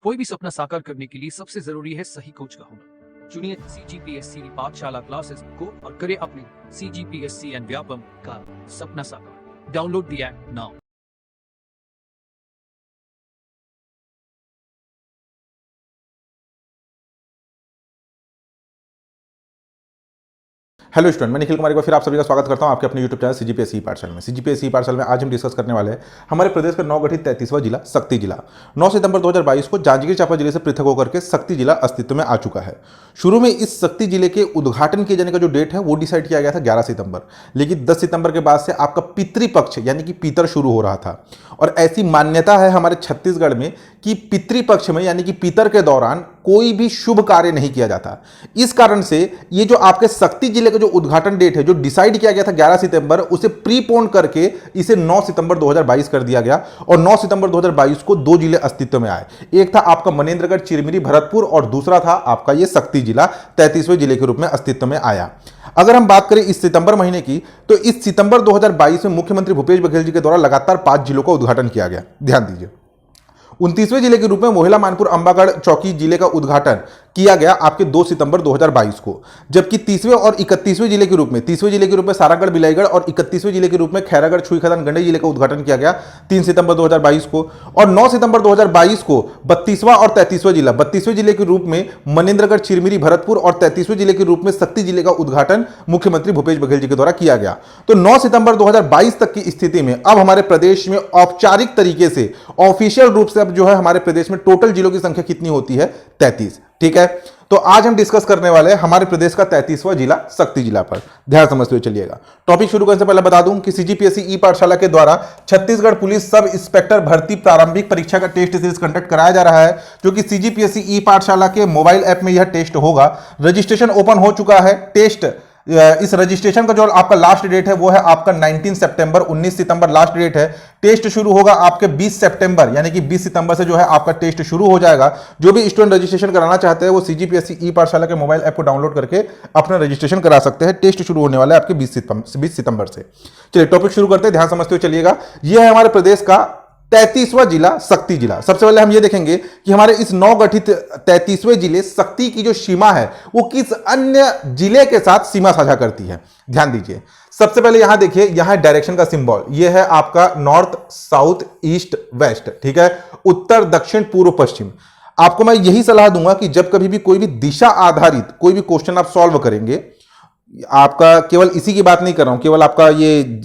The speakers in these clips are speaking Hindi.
कोई भी सपना साकार करने के लिए सबसे जरूरी है सही कोच का होना। चुनिए CGPSC पाठशाला क्लासेस को और करें अपने CGPSC एंड व्यापम का सपना साकार। Download the app now. Hello student, मैं निखिल कुमार एक बार फिर आप सभी का स्वागत करता हूं आपके अपने यूट्यूब चैनल सीजीपीएससी पाठशाला में। सीजीपीएससी पाठशाला में आज हम डिस्कस करने वाले हैं हमारे प्रदेश का नवगठित 33वां जिला शक्ति जिला। 9 सितंबर 2022 को जांजगीर चांपा जिले से पृथक होकर के शक्ति जिला अस्तित्व में आ चुका है। शुरू में इस शक्ति जिले के उद्घाटन किए जाने का जो डेट है वो डिसाइड किया गया था 11 सितंबर, लेकिन 10 सितंबर के बाद से आपका पितृपक्ष यानी कि पितर शुरू हो रहा था। और ऐसी मान्यता है हमारे छत्तीसगढ़ में कि पितृपक्ष में यानी कि पितर के दौरान कोई भी शुभ कार्य नहीं किया जाता। इस कारण से ये जो आपके शक्ति जिले का जो उद्घाटन डेट है जो डिसाइड किया गया था 11 सितंबर, उसे प्रीपोन करके इसे 9 सितंबर 2022 कर दिया गया। और 9 सितंबर 2022 को 2 जिले अस्तित्व में आए। एक था आपका मनेन्द्रगढ़, चिरमिरी, भरतपुर और दूसरा था आपका ये शक्ति जिला 33वें जिले के रूप में अस्तित्व में आया। अगर हम बात करें इस सितंबर महीने की, तो इस सितंबर 2022 में मुख्यमंत्री भूपेश बघेल जी के द्वारा लगातार 5 जिलों का उद्घाटन किया गया। ध्यान दीजिए, 29वें जिले के रूप में मोहिला, मानपुर, अंबागढ़, चौकी जिले का उद्घाटन किया गया आपके 2 सितंबर 2022 को। जबकि 30वें और 31वें जिले के रूप में 30वें जिले के रूप में सारागढ़, बिलाईगढ़ और 31वें जिले के रूप में खैरागढ़, छुईखदान, गंडई जिले का उद्घाटन किया गया 3 सितंबर 2022 को। और 9 सितंबर 2022 को 32वां और 33वां जिला, 32वें जिले के रूप में मनेन्द्रगढ़, चिरमिरी, भरतपुर और 33वें जिले के रूप में शक्ति जिले का उद्घाटन मुख्यमंत्री भूपेश बघेल जी के द्वारा किया गया। तो 9 सितंबर 2022 तक की स्थिति में अब हमारे प्रदेश में औपचारिक तरीके से ऑफिशियल रूप से अब जो है हमारे प्रदेश में टोटल जिलों की संख्या कितनी होती है? 33। ठीक है, तो आज हम डिस्कस करने वाले हैं हमारे प्रदेश का 33वां जिला शक्ति जिला पर। ध्यान समझते हुए चलिएगा। टॉपिक शुरू करने से पहले बता दूं कि सीजीपीएससी ई पाठशाला के द्वारा छत्तीसगढ़ पुलिस सब इंस्पेक्टर भर्ती प्रारंभिक परीक्षा का टेस्ट सीरीज कंडक्ट कराया जा रहा है, जो कि सीजीपीएससी ई पाठशाला के मोबाइल ऐप में यह टेस्ट होगा। रजिस्ट्रेशन ओपन हो चुका है। टेस्ट इस रजिस्ट्रेशन का जो आपका लास्ट डेट है वो है आपका 19 सितंबर, 19 सितंबर लास्ट डेट है। टेस्ट शुरू होगा आपके 20 सितंबर, यानी कि 20 सितंबर से जो है आपका टेस्ट शुरू हो जाएगा। जो भी स्टूडेंट रजिस्ट्रेशन कराना चाहते हैं वो सीजीपीएससी ई पाठशाला के मोबाइल ऐप को डाउनलोड करके अपना रजिस्ट्रेशन करा सकते हैं। टेस्ट शुरू होने वाला है आपके 20 सितंबर से। चलिए टॉपिक शुरू करते हैं, ध्यान समझते हुए चलिएगा। यह है हमारे प्रदेश का 33वां जिला शक्ति जिला। सबसे पहले हम ये देखेंगे कि हमारे इस नवगठित 33वें जिले शक्ति की जो सीमा है वो किस अन्य जिले के साथ सीमा साझा करती है। ध्यान दीजिए, सबसे पहले यहां देखिए, यहां डायरेक्शन का सिंबल, यह है आपका नॉर्थ, साउथ, ईस्ट, वेस्ट। ठीक है, उत्तर, दक्षिण, पूर्व, पश्चिम। आपको मैं यही सलाह दूंगा कि जब कभी भी कोई भी दिशा आधारित कोई भी क्वेश्चन आप सॉल्व करेंगे, आपका केवल इसी की बात नहीं कर रहा हूं, केवल आपका ये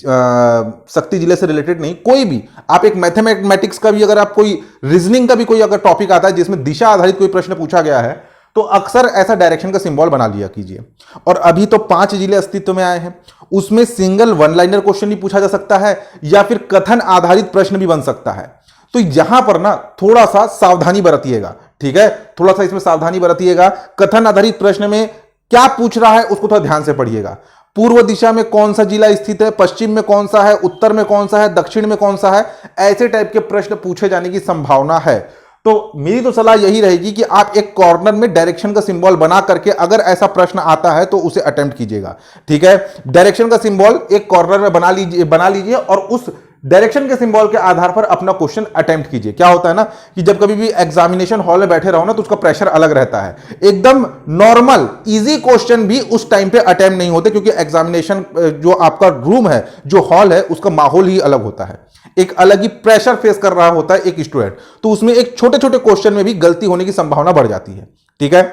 शक्ति जिले से रिलेटेड नहीं, कोई भी आप एक मैथमेटिक्स का भी अगर आप कोई रीजनिंग का भी कोई अगर टॉपिक आता है जिसमें दिशा आधारित कोई प्रश्न पूछा गया है, तो अक्सर ऐसा डायरेक्शन का सिंबल बना लिया कीजिए। और अभी तो 5 जिले अस्तित्व में आए हैं, उसमें सिंगल वन लाइनर क्वेश्चन भी पूछा जा सकता है या फिर कथन आधारित प्रश्न भी बन सकता है। तो यहां पर ना थोड़ा सा सावधानी बरतिएगा। ठीक है, थोड़ा सा इसमें सावधानी बरतिएगा। कथन आधारित प्रश्न में क्या पूछ रहा है उसको थोड़ा ध्यान से पढ़िएगा। पूर्व दिशा में कौन सा जिला स्थित है, पश्चिम में कौन सा है, उत्तर में कौन सा है, दक्षिण में कौन सा है, ऐसे टाइप के प्रश्न पूछे जाने की संभावना है। तो मेरी तो सलाह यही रहेगी कि आप एक कॉर्नर में डायरेक्शन का सिंबल बना करके अगर ऐसा प्रश्न आता है तो उसे अटेम्प्ट कीजिएगा। ठीक है, डायरेक्शन का सिंबल एक कॉर्नर में बना लीजिए और उस डायरेक्शन के सिंबल के आधार पर अपना क्वेश्चन अटेम्प्ट कीजिए। क्या होता है ना कि जब कभी भी एग्जामिनेशन हॉल में बैठे रहो ना तो उसका प्रेशर अलग रहता है। एकदम नॉर्मल इजी क्वेश्चन भी उस टाइम पे अटेम्प्ट नहीं होते, क्योंकि एग्जामिनेशन जो आपका रूम है, जो हॉल है, उसका माहौल ही अलग होता है। एक अलग ही प्रेशर फेस कर रहा होता है एक स्टूडेंट, तो उसमें एक छोटे छोटे क्वेश्चन में भी गलती होने की संभावना बढ़ जाती है। ठीक है,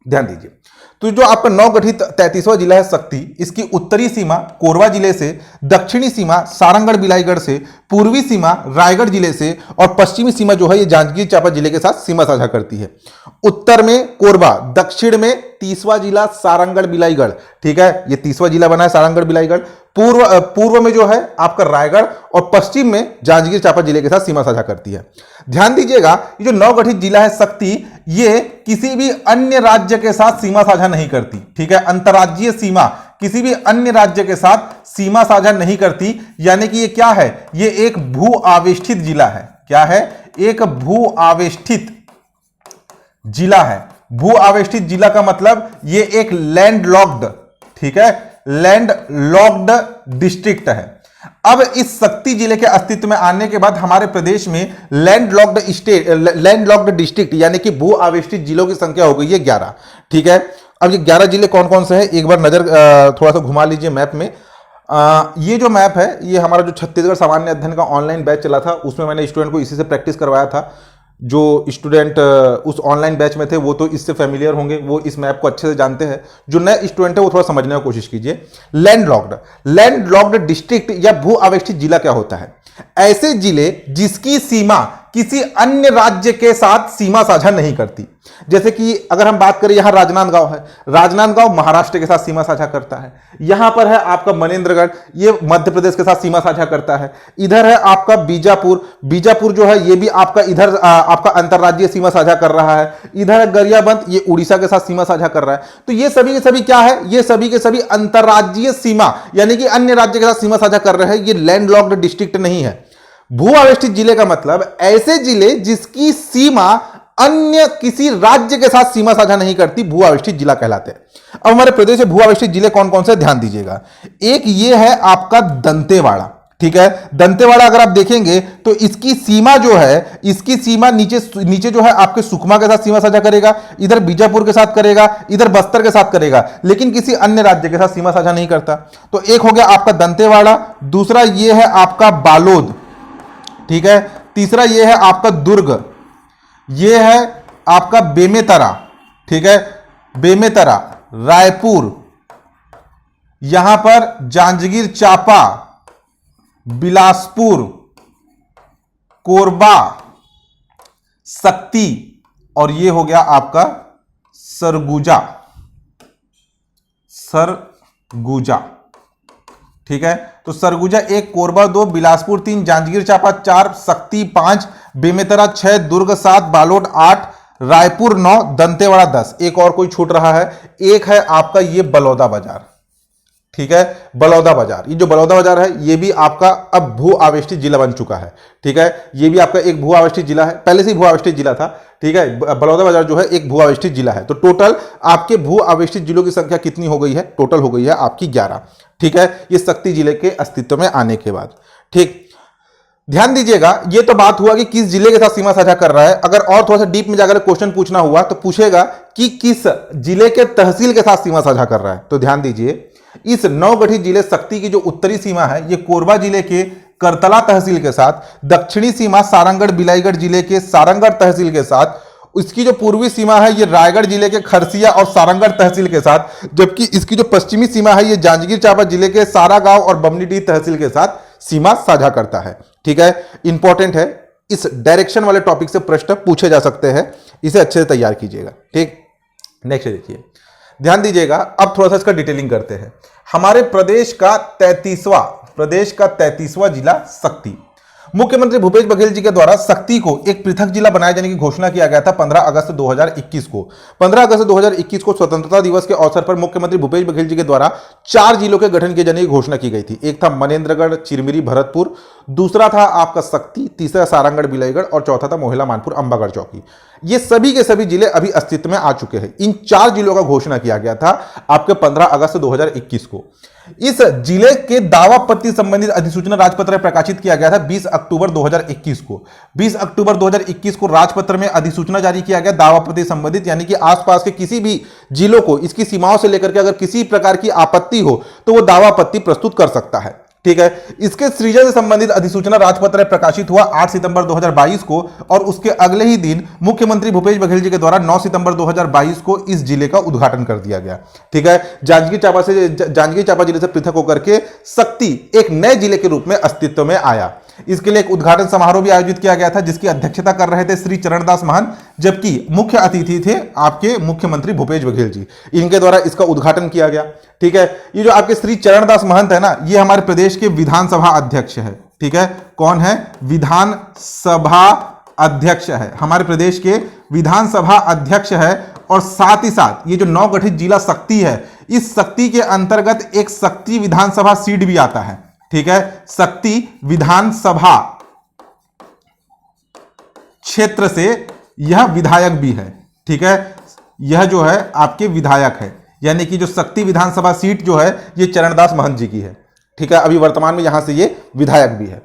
ध्यान दीजिए। तो जो आपका नवगठित 33वां जिला है शक्ति, इसकी उत्तरी सीमा कोरबा जिले से, दक्षिणी सीमा सारंगढ़, बिलाईगढ़ से, पूर्वी सीमा रायगढ़ जिले से और पश्चिमी सीमा जो है ये जांजगीर चांपा जिले के साथ सीमा साझा करती है। उत्तर में कोरबा, दक्षिण में 30वां जिला सारंगढ़, बिलाईगढ़। ठीक है, ये 30वां जिला बना है सारंगढ़, बिलाईगढ़। पूर्व में जो है आपका रायगढ़ और पश्चिम में जांजगीर चांपा जिले के साथ सीमा साझा करती है। ध्यान दीजिएगा, ये जो नवगठित जिला है शक्ति, ये किसी भी अन्य राज्य के साथ सीमा साझा नहीं करती। ठीक है, अंतर्राज्यीय सीमा किसी भी अन्य राज्य के साथ सीमा साझा नहीं करती, यानी कि ये क्या है? ये एक भू आवेष्टित जिला है। क्या है? एक भू आवेष्टित जिला है। भू आवेष्टित जिला का मतलब ये एक लैंड लॉक्ड, ठीक है, लैंड लॉक्ड डिस्ट्रिक्ट है। अब इस शक्ति जिले के अस्तित्व में आने के बाद हमारे प्रदेश में लैंडलॉक्ड डिस्ट्रिक्ट यानी कि भू आवेष्टित जिलों की संख्या हो गई है 11। ठीक है, अब ये 11 जिले कौन कौन से हैं एक बार नजर थोड़ा सा घुमा लीजिए मैप में। ये जो मैप है ये हमारा जो छत्तीसगढ़ सामान्य अध्ययन का ऑनलाइन बैच चला था उसमें मैंने स्टूडेंट को इसी से प्रैक्टिस करवाया था। जो स्टूडेंट उस ऑनलाइन बैच में थे वो तो इससे फेमिलियर होंगे, वो इस मैप को अच्छे से जानते हैं। जो नए स्टूडेंट है वो थोड़ा समझने की कोशिश कीजिए। लैंडलॉक्ड डिस्ट्रिक्ट या भू आवेष्टित जिला क्या होता है? ऐसे जिले जिसकी सीमा किसी अन्य राज्य के साथ सीमा साझा नहीं करती। जैसे कि अगर हम बात करें, यहां राजनांदगांव है, राजनांदगांव महाराष्ट्र के साथ सीमा साझा करता है। यहां पर है आपका मनेन्द्रगढ़, ये मध्य प्रदेश के साथ सीमा साझा करता है। इधर है आपका बीजापुर, बीजापुर जो है ये भी आपका इधर आपका अंतरराज्यीय सीमा साझा कर रहा है। इधर है गरियाबंद, ये उड़ीसा के साथ सीमा साझा कर रहा है। तो ये सभी के सभी क्या है? ये सभी के सभी अंतरराज्यीय सीमा यानी कि अन्य राज्य के साथ सीमा साझा कर रहे हैं। ये लैंडलॉक्ड डिस्ट्रिक्ट नहीं है। भू आवेष्टित जिले का मतलब ऐसे जिले जिसकी सीमा अन्य किसी राज्य के साथ सीमा साझा नहीं करती, भू आवेष्टित जिला कहलाते हैं। अब हमारे प्रदेश में भू आवेष्टित जिले कौन कौन से, ध्यान दीजिएगा। एक ये है आपका दंतेवाड़ा। ठीक है, दंतेवाड़ा अगर आप देखेंगे तो इसकी सीमा जो है, इसकी सीमा नीचे जो है आपके सुकमा के साथ सीमा साझा करेगा, इधर बीजापुर के साथ करेगा, इधर बस्तर के साथ करेगा, लेकिन किसी अन्य राज्य के साथ सीमा साझा नहीं करता। तो एक हो गया आपका दंतेवाड़ा। दूसरा ये है आपका बालोद। ठीक है, तीसरा ये है आपका दुर्ग, ये है आपका बेमेतरा। ठीक है, बेमेतरा, रायपुर, यहां पर जांजगीर चांपा, बिलासपुर, कोरबा, शक्ति, और ये हो गया आपका सरगुजा। सरगुजा। ठीक है, तो सरगुजा 1, कोरबा 2, बिलासपुर 3, जांजगीर चांपा 4, शक्ति 5, बेमेतरा 6, दुर्ग 7, बालोद 8, रायपुर 9, दंतेवाड़ा 10। एक और कोई छूट रहा है, एक है आपका ये बलौदा बाजार। ठीक है, बलौदा बाजार, ये जो बलौदा बाजार है ये भी आपका अब भू आवेष्टित जिला बन चुका है। ठीक है, ये भी आपका एक भू आवेष्टित जिला है, पहले से ही भू आवेष्टित जिला था। ठीक है, बलौदा बाजार जो है एक भू आवेष्टित जिला है। तो टोटल आपके भू आवेष्टित जिलों की संख्या कितनी हो गई है? टोटल हो गई है आपकी 11। ठीक है, ये शक्ति जिले के अस्तित्व में आने के बाद। ठीक, ध्यान दीजिएगा, ये तो बात हुआ कि किस जिले के साथ सीमा साझा कर रहा है। अगर और थोड़ा सा डीप में जाकर क्वेश्चन पूछना हुआ तो पूछेगा कि किस जिले के तहसील के साथ सीमा साझा कर रहा है। तो ध्यान दीजिए, इस नवगठित जिले शक्ति की जो उत्तरी सीमा है ये कोरबा जिले के करतला तहसील के साथ, दक्षिणी सीमा सारंगढ़ बिलाईगढ़ जिले के सारंगढ़ तहसील के साथ, इसकी जो पूर्वी सीमा है ये रायगढ़ जिले के खरसिया और सारंगढ़ तहसील के साथ, जबकि इसकी जो पश्चिमी सीमा है ये जांजगीर चांपा जिले के सारागांव और बमनीडीह तहसील के साथ सीमा साझा करता है। ठीक है, इंपॉर्टेंट है, इस डायरेक्शन वाले टॉपिक से प्रश्न पूछे जा सकते हैं, इसे अच्छे से तैयार कीजिएगा। ठीक, नेक्स्ट देखिए, ध्यान दीजिएगा, अब थोड़ा सा इसका डिटेलिंग करते हैं। हमारे प्रदेश का 33वां जिला शक्ति। मुख्यमंत्री भूपेश बघेल जी के द्वारा शक्ति को एक पृथक जिला बनाए जाने की घोषणा किया गया था 15 अगस्त 2021 को। 15 अगस्त 2021 को स्वतंत्रता दिवस के अवसर पर मुख्यमंत्री भूपेश बघेल जी के द्वारा 4 जिलों के गठन किए जाने की घोषणा की गई थी। एक था मनेन्द्रगढ़, चिरमिरी, भरतपुर, दूसरा था आपका शक्ति, तीसरा सारंगढ़ बिलाईगढ़ और चौथा था मोहिला मानपुर अंबागढ़ चौकी। ये सभी के सभी जिले अभी अस्तित्व में आ चुके हैं। इन 4 जिलों का घोषणा किया गया था आपके 15 अगस्त 2021 को। इस जिले के दावा पत्ती संबंधित अधिसूचना राजपत्र में प्रकाशित किया गया था 20 अक्टूबर 2021 को। 20 अक्टूबर 2021 को राजपत्र में अधिसूचना जारी किया गया दावा पत्ती संबंधित, यानी कि आसपास के किसी भी जिलों को इसकी सीमाओं से लेकर के अगर किसी प्रकार की आपत्ति हो तो वो दावा पत्ती प्रस्तुत कर सकता है। ठीक है, इसके सृजन से संबंधित अधिसूचना राजपत्र में प्रकाशित हुआ 8 सितंबर 2022 को और उसके अगले ही दिन मुख्यमंत्री भूपेश बघेल जी के द्वारा 9 सितंबर 2022 को इस जिले का उद्घाटन कर दिया गया। ठीक है, जांजगीर चांपा जिले से पृथक होकर के शक्ति एक नए जिले के रूप में अस्तित्व में आया। इसके लिए एक उद्घाटन समारोह भी आयोजित किया गया था जिसकी अध्यक्षता कर रहे थे श्री चरणदास महंत, जबकि मुख्य अतिथि थे आपके मुख्यमंत्री भूपेश बघेल जी। इनके द्वारा इसका उद्घाटन किया गया। ठीक है, ये जो आपके श्री चरणदास महंत है ना, ये हमारे प्रदेश के विधानसभा अध्यक्ष है। ठीक है, कौन है? विधानसभा अध्यक्ष है, हमारे प्रदेश के विधानसभा अध्यक्ष है। और साथ ही साथ ये जो नवगठित जिला शक्ति है, इस शक्ति के अंतर्गत एक शक्ति विधानसभा सीट भी आता है। ठीक है, शक्ति विधानसभा क्षेत्र से यह विधायक भी है। ठीक है, यह जो है आपके विधायक है, यानी कि जो शक्ति विधानसभा सीट जो है ये चरणदास महंत जी की है। ठीक है, अभी वर्तमान में यहां से ये विधायक भी है।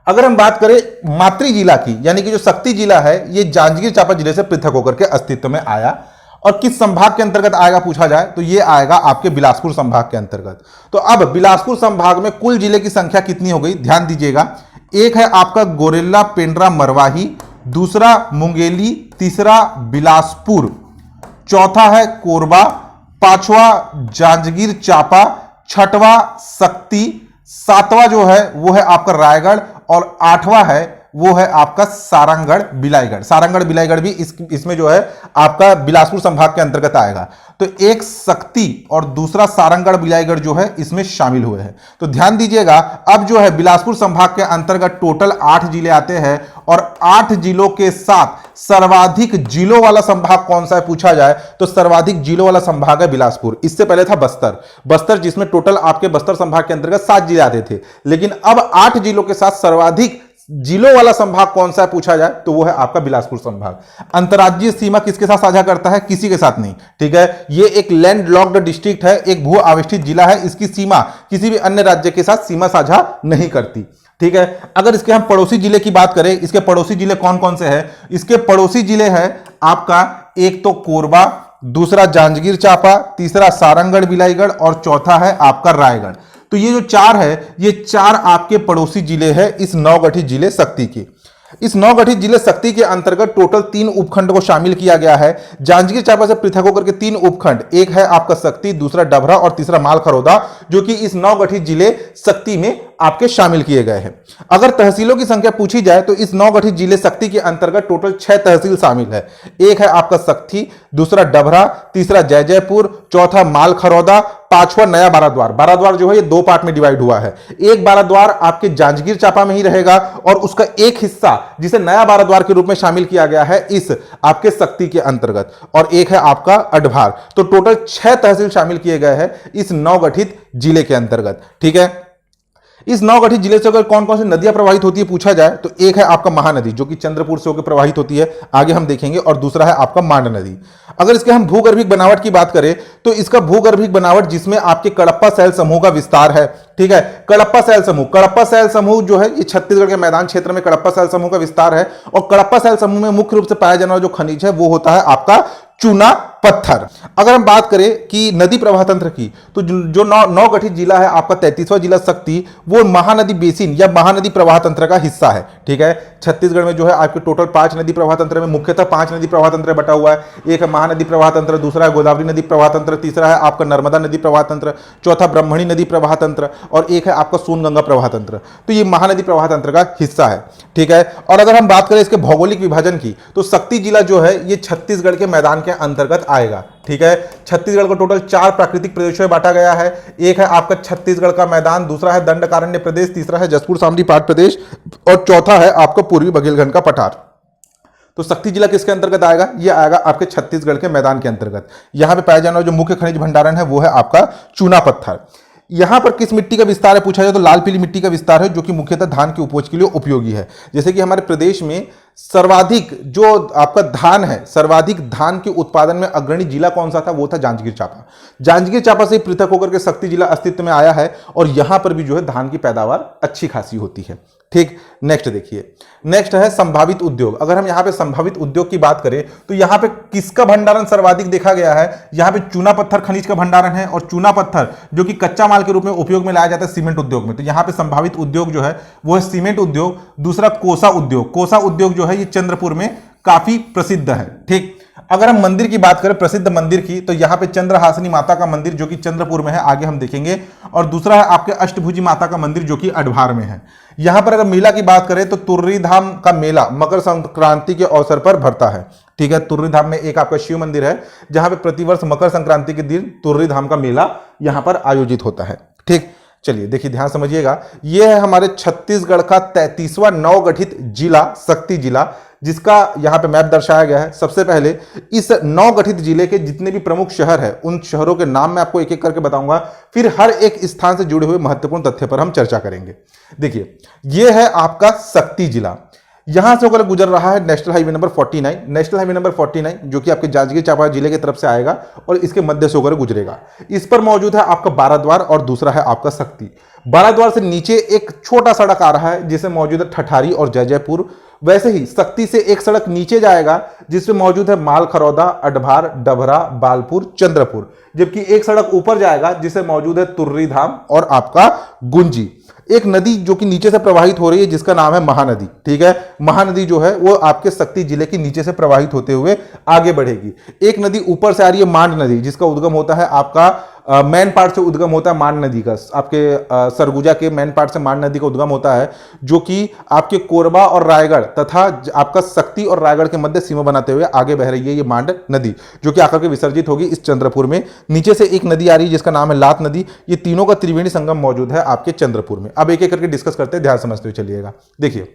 अगर हम बात करें मातृ जिला की, यानी कि जो शक्ति जिला है, ये जांजगीर चांपा जिले से पृथक होकर के अस्तित्व में आया और किस संभाग के अंतर्गत आएगा पूछा जाए तो ये आएगा आपके बिलासपुर संभाग के अंतर्गत। तो अब बिलासपुर संभाग में कुल जिले की संख्या कितनी हो गई, ध्यान दीजिएगा। एक है आपका गोरेला, पेंड्रा, मरवाही, दूसरा मुंगेली, तीसरा बिलासपुर, चौथा है कोरबा, पांचवा जांजगीर चांपा, छठवां शक्ति, सातवां जो है वो है आपका रायगढ़ और आठवां है वो है आपका सारंगगढ़ बिलाईगढ़। सारंगगढ़ बिलाईगढ़ भी इसमें जो है आपका बिलासपुर संभाग के अंतर्गत आएगा। तो एक शक्ति और दूसरा सारंगगढ़ बिलाईगढ़ जो है इसमें शामिल हुए हैं। तो ध्यान दीजिएगा, अब जो है बिलासपुर संभाग के अंतर्गत टोटल 8 जिले आते हैं और 8 जिलों के साथ सर्वाधिक जिलों वाला संभाग कौन सा है पूछा जाए तो सर्वाधिक जिलों वाला संभाग है बिलासपुर। इससे पहले था बस्तर जिसमें टोटल आपके बस्तर संभाग के अंतर्गत 7 जिले आते थे, लेकिन अब 8 जिलों के साथ सर्वाधिक जिलों वाला संभाग कौन सा है पूछा जाए तो वो है आपका बिलासपुर संभाग। अंतर्राज्यीय सीमा किसके साथ साझा करता है, किसी के साथ नहीं, ठीक है। ये एक लैंड लॉक्ड डिस्ट्रिक्ट है, एक भू आविष्टित जिला है, इसकी सीमा किसी भी अन्य राज्य के साथ सीमा साझा नहीं करती, ठीक है। अगर इसके हम पड़ोसी जिले की बात करें, इसके पड़ोसी जिले कौन कौन से हैं, इसके पड़ोसी जिले हैं आपका एक तो कोरबा, दूसरा जांजगीर चांपा, तीसरा सारंगगढ़ बिलाईगढ़ और चौथा है आपका रायगढ़। तो ये जो 4 है, ये 4 आपके पड़ोसी जिले हैं इस नवगठित जिले शक्ति के। इस नवगठित जिले शक्ति के अंतर्गत टोटल 3 उपखंड को शामिल किया गया है। जांजगीर चांपा से पृथक होकर के 3 उपखंड, एक है आपका शक्ति, दूसरा डभरा और तीसरा मालखरौदा, जो कि इस नवगठित जिले शक्ति में आपके शामिल किए गए हैं। अगर तहसीलों की संख्या पूछी जाए तो इस नवगठित जिले शक्ति के अंतर्गत टोटल 6 तहसील शामिल है। एक है आपका शक्ति, दूसरा डभरा, तीसरा जयजयपुर, चौथा मालखरौदा, पांचवा नया बाराद्वार। बाराद्वार जो है ये 2 पार्ट में डिवाइड हुआ है। एक बाराद्वार आपके जांजगीर चांपा में ही रहेगा और उसका एक हिस्सा जिसे नया बाराद्वार के रूप में शामिल किया गया है इस आपके शक्ति के अंतर्गत, और एक है आपका अडभार। तो टोटल 6 तहसील शामिल किए गए हैं इस नवगठित जिले के अंतर्गत, ठीक है। इस नवगठित जिले से अगर कौन कौन सी नदियां प्रवाहित होती है पूछा जाए तो एक है आपका महानदी जो कि चंद्रपुर से होकर प्रवाहित होती है, आगे हम देखेंगे, और दूसरा है आपका मांड नदी। अगर इसके हम भूगर्भिक बनावट की बात करें तो इसका भूगर्भिक बनावट जिसमें आपके कडप्पा शैल समूह का विस्तार है, ठीक है। कडप्पा शैल समूह जो है ये छत्तीसगढ़ के मैदान क्षेत्र में कडप्पा शैल समूह का विस्तार है, और कडप्पा शैल समूह में मुख्य रूप से पाया जाने वाला जो खनिज है वो होता है आपका चूना पत्थर। अगर हम बात करें कि नदी प्रवाह तंत्र की तो जो नवगठित जिला है आपका 33वां जिला शक्ति, वो महानदी बेसिन या महानदी प्रवाह तंत्र का हिस्सा है, ठीक है। छत्तीसगढ़ में जो है आपके टोटल 5 नदी प्रवाह तंत्र में मुख्यतः 5 नदी प्रवाह तंत्र बटा हुआ है। एक है महानदी प्रवाह तंत्र, दूसरा है गोदावरी नदी प्रवाह तंत्र, तीसरा है आपका नर्मदा नदी प्रवाह तंत्र, चौथा ब्रह्मणी नदी प्रवाह तंत्र और एक है आपका सोनगंगा प्रवाह तंत्र। तो ये महानदी प्रवाह तंत्र का हिस्सा है, ठीक है। और अगर हम बात करें इसके भौगोलिक विभाजन की तो शक्ति जिला जो है ये छत्तीसगढ़ के मैदान के अंतर्गत आएगा, ठीक है। छत्तीसगढ़ को टोटल 4 प्राकृतिक प्रदेशों में बांटा गया है। एक है आपका छत्तीसगढ़ का मैदान, दूसरा है दंडकारण्य प्रदेश, तीसरा है जसपुर सामरी पाट प्रदेश और चौथा है आपका पूर्वी बघेलखंड का पठार। तो शक्ति जिला किसके अंतर्गत आएगा, ये आएगा आपके छत्तीसगढ़ के मैदान के अंतर्गत। यहां पे पाया जाने वाला जो मुख्य खनिज भंडारण है वो है आपका चूना पत्थर। यहां पर किस मिट्टी का विस्तार है पूछा जाए तो लाल पीली मिट्टी का विस्तार है, जो कि मुख्यतः धान की उपज के लिए उपयोगी है। जैसे कि हमारे प्रदेश में सर्वाधिक जो आपका धान है, सर्वाधिक धान के उत्पादन में अग्रणी जिला कौन सा था, वो था जांजगीर चांपा। जांजगीर चांपा से पृथक होकर के शक्ति जिला अस्तित्व में आया है और यहां पर भी जो है धान की पैदावार अच्छी खासी होती है, ठीक। नेक्स्ट देखिए, नेक्स्ट है संभावित उद्योग। अगर हम यहां पे संभावित उद्योग की बात करें तो यहां पे किसका भंडारण सर्वाधिक देखा गया है, यहां पे चूना पत्थर खनिज का भंडारण है, और चूना पत्थर जो कि कच्चा माल के रूप में उपयोग में लाया जाता है सीमेंट उद्योग में। तो यहां पे संभावित उद्योग जो है वो है सीमेंट उद्योग। दूसरा कोसा उद्योग, कोसा उद्योग जो है ये चंद्रपुर में काफी प्रसिद्ध है, ठीक। अगर हम मंदिर की बात करें, प्रसिद्ध मंदिर की, तो यहां पे चंद्रहासिनी माता का मंदिर जो कि चंद्रपुर में है, आगे हम देखेंगे, और दूसरा है आपके अष्टभुजी माता का मंदिर जो कि अडभार में है। यहां पर अगर मेला की बात करें तो तुर्री धाम का मेला मकर संक्रांति के अवसर पर भरता है, ठीक है। तुर्री धाम में एक आपका शिव मंदिर है जहां पे प्रतिवर्ष मकर संक्रांति के दिन तुर्री धाम का मेला यहां पर आयोजित होता है, ठीक। चलिए देखिए, ध्यान समझिएगा, यह है हमारे छत्तीसगढ़ का 33वां नवगठित जिला शक्ति जिला, जिसका यहां पे मैप दर्शाया गया है। सबसे पहले इस नवगठित जिले के जितने भी प्रमुख शहर है उन शहरों के नाम मैं आपको एक एक करके बताऊंगा, फिर हर एक स्थान से जुड़े हुए महत्वपूर्ण तथ्य पर हम चर्चा करेंगे। देखिए, यह है आपका शक्ति जिला। यहां से होकर गुजर रहा है national highway number 49, national highway number 49 जो कि आपके जांजगीर चांपा जिले की तरफ से आएगा और इसके मध्य से होकर गुजरेगा। इस पर मौजूद है आपका बाराद्वार और दूसरा है आपका शक्ति। बाराद्वार से नीचे एक छोटा सड़क आ रहा है जिसमें मौजूद है ठठारी और जयजयपुर। वैसे ही शक्ति से एक सड़क नीचे जाएगा जिसमें मौजूद है मालखरौदा, अडभार, डभरा, बालपुर, चंद्रपुर। जबकि एक सड़क ऊपर जाएगा जिसमें मौजूद है तुर्री धाम और आपका गुंजी। एक नदी जो कि नीचे से प्रवाहित हो रही है जिसका नाम है महानदी। ठीक है, महानदी जो है वो आपके शक्ति जिले के नीचे से प्रवाहित होते हुए आगे बढ़ेगी। एक नदी ऊपर से आ रही है मांड नदी, जिसका उद्गम होता है आपका मेन पार्ट से उद्गम होता है मांड नदी का, आपके सरगुजा के मेन पार्ट से मांड नदी का उद्गम होता है, जो कि आपके कोरबा और रायगढ़ तथा आपका शक्ति और रायगढ़ के मध्य सीमा बनाते हुए आगे बह रही है ये मांड नदी, जो कि आकर के विसर्जित होगी इस चंद्रपुर में। नीचे से एक नदी आ रही है जिसका नाम है लात नदी। ये तीनों का त्रिवेणी संगम मौजूद है आपके चंद्रपुर में। अब एक एक करके डिस्कस करते हैं, ध्यान समझते हुए चलिएगा। देखिए,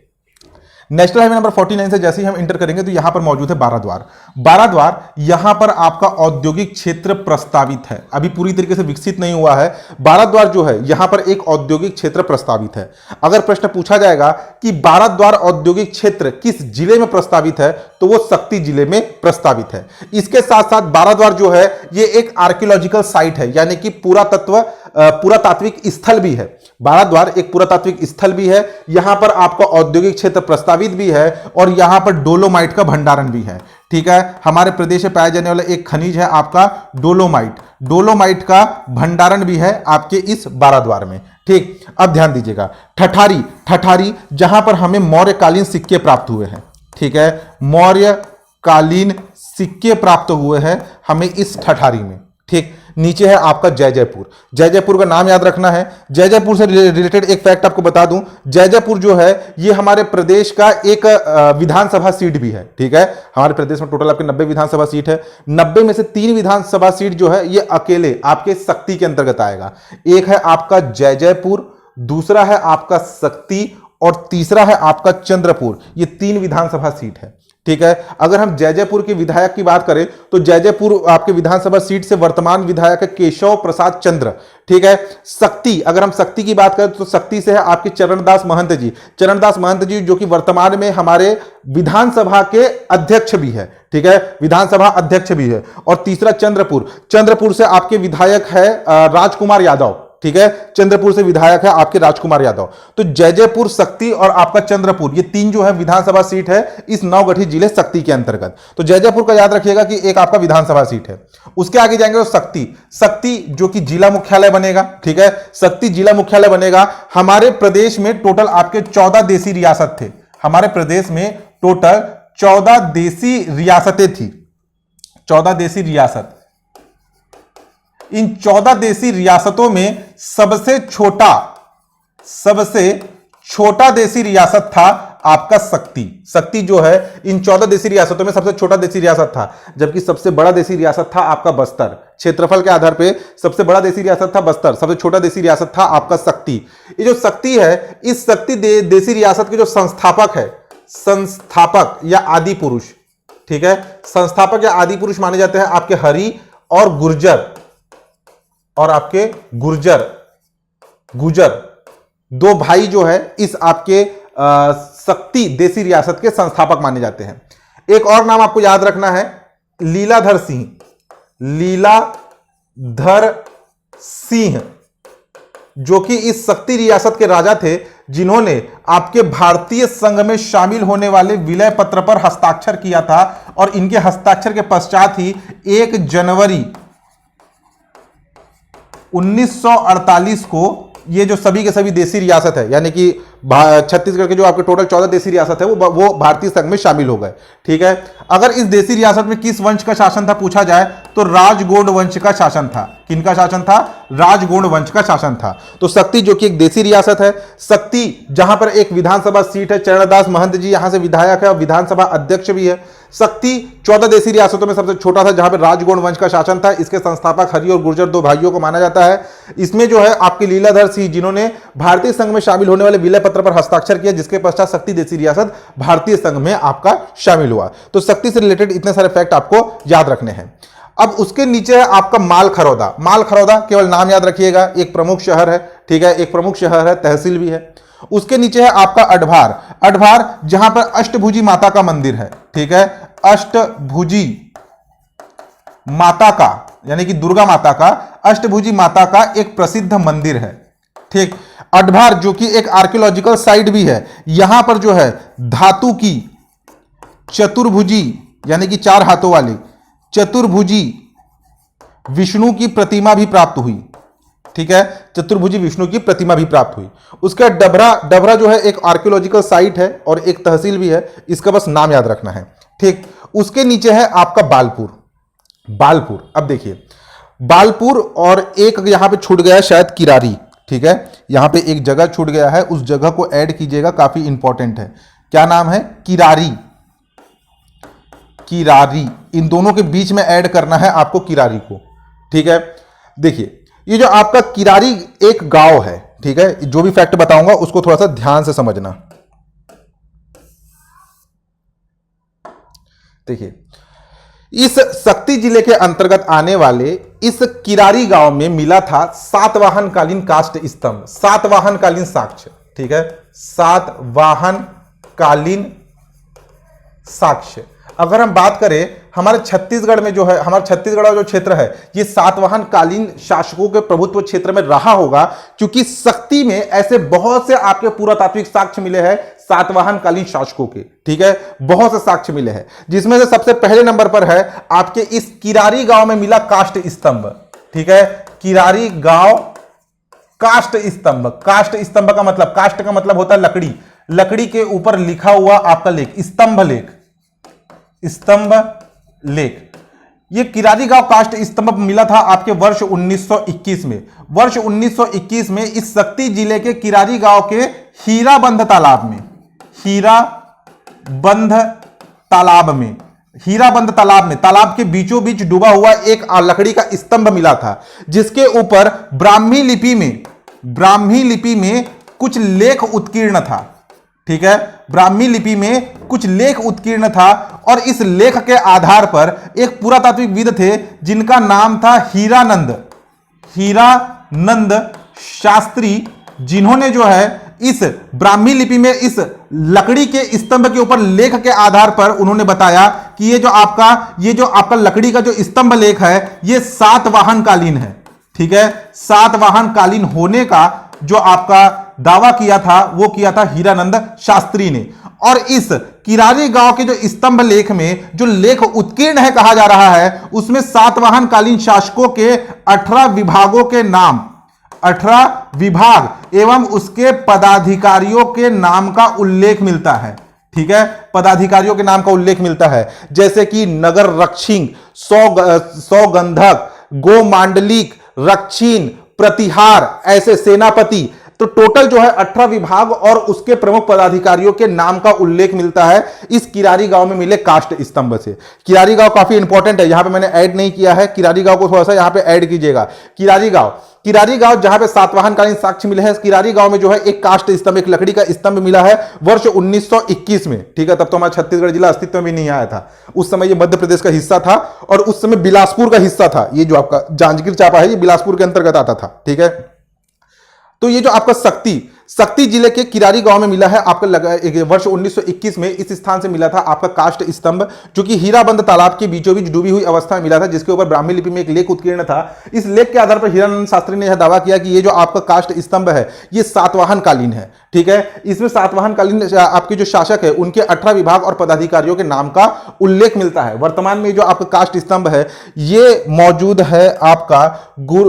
नेशनल हाईवे नंबर 49 से जैसे ही हम इंटर करेंगे तो यहां पर मौजूद है बाराद्वार। बाराद्वार यहां पर आपका औद्योगिक क्षेत्र प्रस्तावित है, अभी पूरी तरीके से विकसित नहीं हुआ है। बाराद्वार जो है यहां पर एक औद्योगिक क्षेत्र प्रस्तावित है। अगर प्रश्न पूछा जाएगा कि बाराद्वार औद्योगिक क्षेत्र किस जिले में प्रस्तावित है तो वो शक्ति जिले में प्रस्तावित है। इसके साथ साथ बाराद्वार जो है ये एक आर्कियोलॉजिकल साइट है, यानी कि पुरातात्विक स्थल भी है। बाराद्वार एक पुरातात्विक स्थल भी है, यहां पर आपका औद्योगिक क्षेत्र प्रस्तावित भी है और यहां पर डोलोमाइट का भंडारण भी है। ठीक है, हमारे प्रदेश में पाया जाने वाला एक खनिज है आपका डोलोमाइट, डोलोमाइट का भंडारण भी है आपके इस बाराद्वार में। ठीक, अब ध्यान दीजिएगा, ठठारी, ठठारी जहां पर हमें मौर्यकालीन सिक्के प्राप्त हुए हैं। ठीक है, मौर्यकालीन सिक्के प्राप्त हुए हैं हमें इस ठठारी में। ठीक, नीचे है आपका जयजयपुर। जयजयपुर का नाम याद रखना है। जयजयपुर से रिलेटेड एक फैक्ट आपको बता दूं, जयजयपुर जो है ये हमारे प्रदेश का एक विधानसभा सीट भी है। ठीक है, हमारे प्रदेश में टोटल आपके 90 विधानसभा सीट है। 90 में से 3 विधानसभा सीट जो है ये अकेले आपके शक्ति के अंतर्गत आएगा। एक है आपका जयजयपुर, दूसरा है आपका शक्ति और तीसरा है आपका चंद्रपुर। ये 3 विधानसभा सीट है। ठीक है, अगर हम जयजयपुर के विधायक की बात करें तो जयजयपुर आपके विधानसभा सीट से वर्तमान विधायक है केशव प्रसाद चंद्र। ठीक है, शक्ति, अगर हम शक्ति की बात करें तो शक्ति से है आपके चरणदास महंत जी। चरणदास महंत जी जो कि वर्तमान में हमारे विधानसभा के अध्यक्ष भी है। ठीक है, विधानसभा अध्यक्ष भी है। और तीसरा चंद्रपुर, चंद्रपुर से आपके विधायक है राजकुमार यादव। ठीक है, चंद्रपुर से विधायक है आपके राजकुमार यादव। तो जयजयपुर, शक्ति और आपका चंद्रपुर ये 3 जो है विधानसभा सीट है इस नवगठित जिले शक्ति के अंतर्गत। तो जयजयपुर का याद रखिएगा कि एक आपका विधानसभा सीट है। उसके आगे जाएंगे तो शक्ति, शक्ति जो कि जिला मुख्यालय बनेगा। ठीक है, शक्ति जिला मुख्यालय बनेगा। हमारे प्रदेश में टोटल आपके 14 देसी रियासत थे। हमारे प्रदेश में टोटल 14 देसी रियासतें थी, 14 देसी रियासत। इन 14 देसी रियासतों में सबसे छोटा देसी रियासत था आपका शक्ति। शक्ति जो है इन 14 देसी रियासतों में सबसे छोटा देसी रियासत था, जबकि सबसे बड़ा देसी रियासत था आपका बस्तर। क्षेत्रफल के आधार पे सबसे बड़ा देसी रियासत था बस्तर, सबसे छोटा देसी रियासत था आपका शक्ति। ये जो शक्ति है, इस शक्ति देसी रियासत के जो संस्थापक है, संस्थापक या आदि पुरुष, ठीक है, संस्थापक या आदि पुरुष माने जाते हैं आपके हरि और गुर्जर, और आपके गुजर 2 भाई जो है इस आपके शक्ति देसी रियासत के संस्थापक माने जाते हैं। एक और नाम आपको याद रखना है, लीलाधर सिंह। लीलाधर सिंह जो कि इस शक्ति रियासत के राजा थे, जिन्होंने आपके भारतीय संघ में शामिल होने वाले विलय पत्र पर हस्ताक्षर किया था। और इनके हस्ताक्षर के पश्चात ही 1 जनवरी 1948 को ये जो सभी के सभी देसी रियासत है, यानी कि छत्तीसगढ़ के जो आपके टोटल 14 देसी रियासत है वो भारतीय संघ में शामिल हो गए। ठीक है, अगर इस देसी रियासत में किस वंश का शासन था पूछा जाए तो राजगोंड वंश का शासन था। किनका शासन था? राजगोंड वंश का शासन था। तो शक्ति जो कि एक देसी रियासत है, शक्ति जहां पर एक विधानसभा सीट है, चरणदास महंत जी यहां से विधायक है और विधानसभा अध्यक्ष भी है। शक्ति 14 देसी रियासतों में सबसे छोटा था, जहां पर राजगोंड वंश का शासन था। इसके संस्थापक हरि और गुर्जर 2 भाइयों को माना जाता है। इसमें जो है आपके लीलाधर सिंह, जिन्होंने भारतीय संघ में शामिल होने वाले विलय पत्र पर हस्ताक्षर किया, जिसके पश्चात शक्ति देसी रियासत भारतीय संघ में आपका शामिल हुआ। तो शक्ति से रिलेटेड इतने सारे फैक्ट आपको याद रखने हैं। अब उसके नीचे है आपका मालखरौदा। मालखरौदा केवल नाम याद रखिएगा, एक प्रमुख शहर है। ठीक है, एक प्रमुख शहर है, तहसील भी है। उसके नीचे है आपका अडभार। अडभार जहां पर अष्टभुजी माता का मंदिर है, ठीक है, अष्टभुजी माता का यानी कि दुर्गा माता का, अष्टभुजी माता का एक प्रसिद्ध मंदिर है, ठीक। अडभार जो कि एक आर्कियोलॉजिकल साइट भी है, यहां पर जो है धातु की चतुर्भुजी यानी कि 4 हाथों वाली चतुर्भुजी विष्णु की प्रतिमा भी प्राप्त हुई, ठीक है, चतुर्भुजी विष्णु की प्रतिमा भी प्राप्त हुई। उसका डबरा जो है एक आर्कियोलॉजिकल साइट है और एक तहसील भी है, इसका बस नाम याद रखना है, ठीक। उसके नीचे है आपका बालपुर। बालपुर, अब देखिए बालपुर और एक यहां पे छूट गया है शायद किरारी, ठीक है, यहां पे एक जगह छूट गया है, उस जगह को ऐड कीजिएगा, काफी इंपॉर्टेंट है। क्या नाम है? किरारी। किरारी, इन दोनों के बीच में ऐड करना है आपको किरारी को, ठीक है। देखिए ये जो आपका किरारी एक गांव है, ठीक है, जो भी फैक्ट बताऊंगा उसको थोड़ा सा ध्यान से समझना। देखिए इस शक्ति जिले के अंतर्गत आने वाले इस किरारी गांव में मिला था सातवाहन कालीन काष्ठ स्तंभ, सातवाहन कालीन साक्ष्य, ठीक है, सातवाहन कालीन साक्ष्य। अगर हम बात करें हमारे छत्तीसगढ़ में जो है, हमारा छत्तीसगढ़ का जो क्षेत्र है ये सातवाहन कालीन शासकों के प्रभुत्व क्षेत्र में रहा होगा, क्योंकि शक्ति में ऐसे बहुत से आपके पुरातात्विक साक्ष्य मिले हैं सातवाहन कालीन शासकों के, ठीक है, बहुत से साक्ष्य मिले हैं, जिसमें से सबसे पहले नंबर पर है आपके इस किरारी गांव में मिला काष्ठ स्तंभ, ठीक है, किरारी गांव काष्ठ स्तंभ। काष्ठ स्तंभ का मतलब, काष्ठ का मतलब होता है लकड़ी, लकड़ी के ऊपर लिखा हुआ आपका लेख, स्तंभ लेख, स्तंभ लेख। यह किरारी गांव काष्ठ स्तंभ मिला था आपके वर्ष 1921 में। वर्ष 1921 में इस शक्ति जिले के किरारी गांव के हीराबंध तालाब में, हीराबंध तालाब में, हीराबंद तालाब में, तालाब के बीचों बीच डूबा हुआ एक लकड़ी का स्तंभ मिला था, जिसके ऊपर ब्राह्मी लिपि में कुछ लेख उत्कीर्ण था, ठीक है, ब्राह्मी लिपि में कुछ लेख उत्कीर्ण था। और इस लेख के आधार पर एक पुरातात्विकविद थे जिनका नाम था हीरानंद शास्त्री, जिन्होंने जो है इस ब्राह्मी लिपि में इस लकड़ी के स्तंभ के ऊपर लेख के आधार पर उन्होंने बताया कि ये जो आपका लकड़ी का जो स्तंभ लेख है ये सातवाहन कालीन है, ठीक है, सातवाहन कालीन होने का जो आपका दावा किया था वो किया था हीरानंद शास्त्री ने। और इस किरारी गांव के जो स्तंभ लेख में जो लेख उत्कीर्ण है कहा जा रहा है, उसमें सातवाहन कालीन शासकों के 18 विभागों के नाम, 18 विभाग एवं उसके पदाधिकारियों के नाम का उल्लेख मिलता है, ठीक है, पदाधिकारियों के नाम का उल्लेख मिलता है, जैसे कि नगर रक्षिंग, सौगंधक, गो मांडलिक, रक्षीन, प्रतिहार, ऐसे सेनापति। तो टोटल जो है 18 विभाग और उसके प्रमुख पदाधिकारियों के नाम का उल्लेख मिलता है इस किरारी गांव में मिले काष्ठ स्तंभ से। किरारी गांव काफी इंपॉर्टेंट है, यहां पे मैंने ऐड नहीं किया है, किरारी गांव को थोड़ा सा यहां पे ऐड कीजिएगा। किरारी गांव जहां पे सातवाहन कालीन साक्ष्य मिले हैं, किरारी गांव में जो है एक काष्ठ स्तंभ, एक लकड़ी का स्तंभ मिला है वर्ष 1921 में, ठीक है, तब तो हमारा छत्तीसगढ़ जिला अस्तित्व में नहीं आया था, उस समय ये मध्य प्रदेश का हिस्सा था और उस समय बिलासपुर का हिस्सा था। ये जो आपका जांजगीर चांपा है ये बिलासपुर के अंतर्गत आता था, ठीक है। तो ये जो आपका शक्ति जिले के किरारी गांव में मिला है आपका वर्ष 1921 में इस स्थान से मिला था आपका काष्ठ स्तंभ, जो कि हीराबंद तालाब के बीचों बीच डूबी हुई अवस्था में मिला था, जिसके ऊपर ब्राह्मी लिपि में एक लेख उत्कीर्ण था। इस लेख के आधार पर हीरानंद शास्त्री ने यह दावा किया कि ये जो आपका काष्ठ स्तंभ है ये सातवाहन कालीन है, ठीक है। इसमें सातवाहन कालीन आपके जो शासक है उनके 18 विभाग और पदाधिकारियों के नाम का उल्लेख मिलता है। वर्तमान में जो आपका काष्ठ स्तंभ है ये मौजूद है आपका